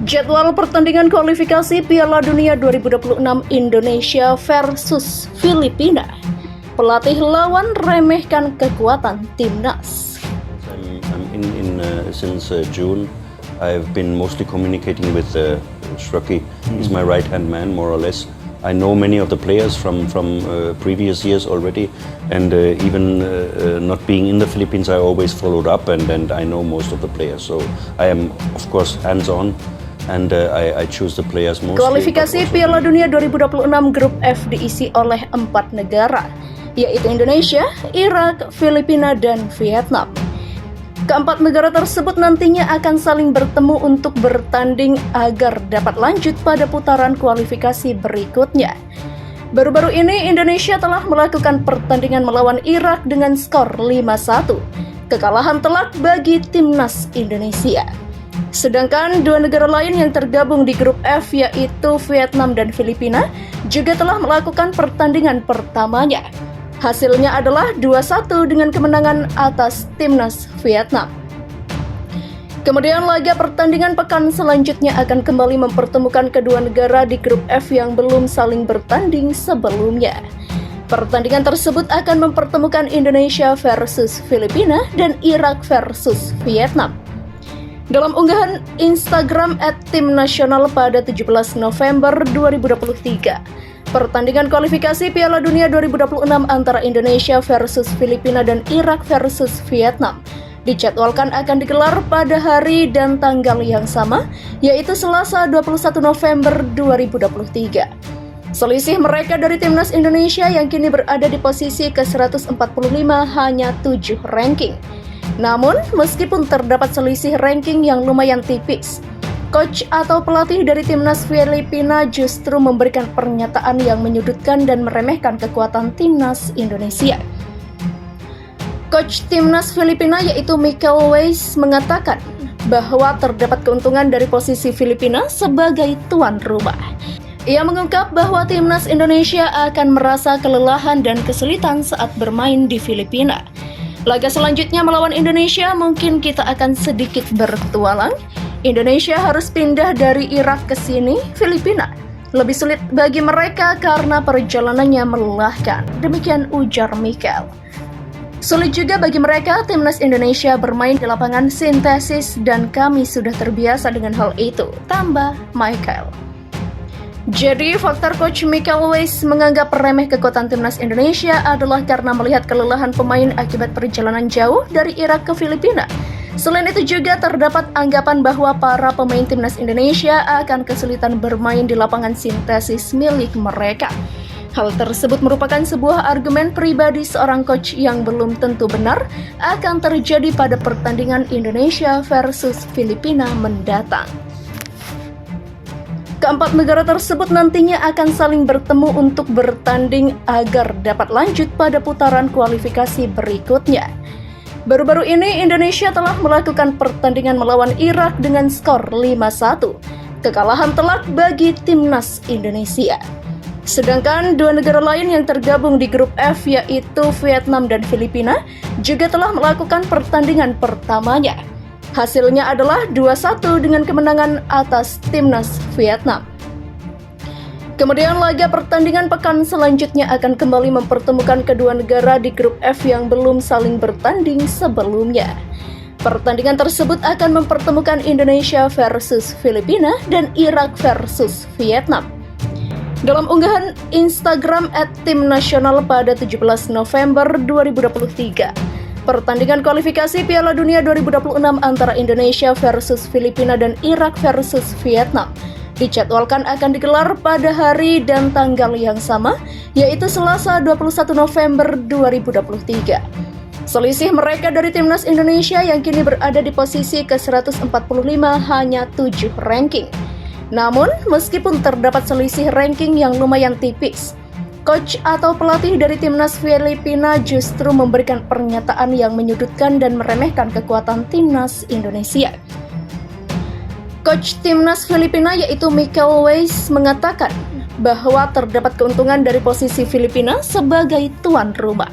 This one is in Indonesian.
Jadwal pertandingan kualifikasi Piala Dunia 2026 Indonesia versus Filipina. Pelatih lawan remehkan kekuatan timnas. I'm in since June. I've been mostly communicating with Shruki. He's my right-hand man, more or less. I know many of the players from previous years already, and even not being in the Philippines, I always followed up, and I know most of the players. So I am, of course, hands-on. And I choose the players mostly. Kualifikasi Piala Dunia 2026 Grup F diisi oleh 4 negara, yaitu Indonesia, Irak, Filipina, dan Vietnam. Keempat negara tersebut nantinya akan saling bertemu untuk bertanding agar dapat lanjut pada putaran kualifikasi berikutnya. Baru-baru ini Indonesia telah melakukan pertandingan melawan Irak dengan skor 5-1. Kekalahan telak bagi timnas Indonesia. Sedangkan 2 negara lain yang tergabung di grup F yaitu Vietnam dan Filipina juga telah melakukan pertandingan pertamanya. Hasilnya adalah 2-1 dengan kemenangan atas timnas Vietnam. Kemudian laga pertandingan pekan selanjutnya akan kembali mempertemukan kedua negara di grup F yang belum saling bertanding sebelumnya. Pertandingan tersebut akan mempertemukan Indonesia versus Filipina dan Irak versus Vietnam. Dalam unggahan Instagram @timnasional pada 17 November 2023, pertandingan kualifikasi Piala Dunia 2026 antara Indonesia versus Filipina dan Irak versus Vietnam dijadwalkan akan digelar pada hari dan tanggal yang sama, yaitu Selasa 21 November 2023. Selisih mereka dari timnas Indonesia yang kini berada di posisi ke-145 hanya 7 ranking. Namun, meskipun terdapat selisih ranking yang lumayan tipis, coach atau pelatih dari timnas Filipina justru memberikan pernyataan yang menyudutkan dan meremehkan kekuatan timnas Indonesia. Coach timnas Filipina yaitu Michael Weiss mengatakan bahwa terdapat keuntungan dari posisi Filipina sebagai tuan rumah. Ia mengungkap bahwa timnas Indonesia akan merasa kelelahan dan kesulitan saat bermain di Filipina. Laga selanjutnya melawan Indonesia mungkin kita akan sedikit bertualang. Indonesia harus pindah dari Irak ke sini, Filipina. Lebih sulit bagi mereka karena perjalanannya melelahkan. Demikian ujar Michael. Sulit juga bagi mereka, timnas Indonesia bermain di lapangan sintesis dan kami sudah terbiasa dengan hal itu, tambah Michael. Jadi, faktor coach Michael Weiss menganggap remeh kekuatan timnas Indonesia adalah karena melihat kelelahan pemain akibat perjalanan jauh dari Irak ke Filipina. Selain itu juga terdapat anggapan bahwa para pemain timnas Indonesia akan kesulitan bermain di lapangan sintesis milik mereka. Hal tersebut merupakan sebuah argumen pribadi seorang coach yang belum tentu benar akan terjadi pada pertandingan Indonesia versus Filipina mendatang. Keempat negara tersebut nantinya akan saling bertemu untuk bertanding agar dapat lanjut pada putaran kualifikasi berikutnya. Baru-baru ini Indonesia telah melakukan pertandingan melawan Irak dengan skor 5-1. Kekalahan telak bagi timnas Indonesia. Sedangkan 2 negara lain yang tergabung di grup F yaitu Vietnam dan Filipina juga telah melakukan pertandingan pertamanya. Hasilnya adalah 2-1 dengan kemenangan atas timnas Vietnam. Kemudian laga pertandingan pekan selanjutnya akan kembali mempertemukan kedua negara di grup F yang belum saling bertanding sebelumnya. Pertandingan tersebut akan mempertemukan Indonesia versus Filipina dan Irak versus Vietnam. Dalam unggahan Instagram @timnasional pada 17 November 2023, pertandingan kualifikasi Piala Dunia 2026 antara Indonesia versus Filipina dan Irak versus Vietnam dijadwalkan akan digelar pada hari dan tanggal yang sama, yaitu Selasa 21 November 2023. Selisih mereka dari timnas Indonesia yang kini berada di posisi ke-145 hanya 7 ranking. Namun, meskipun terdapat selisih ranking yang lumayan tipis, coach atau pelatih dari timnas Filipina justru memberikan pernyataan yang menyudutkan dan meremehkan kekuatan timnas Indonesia. Coach timnas Filipina yaitu Michael Weiss mengatakan bahwa terdapat keuntungan dari posisi Filipina sebagai tuan rumah.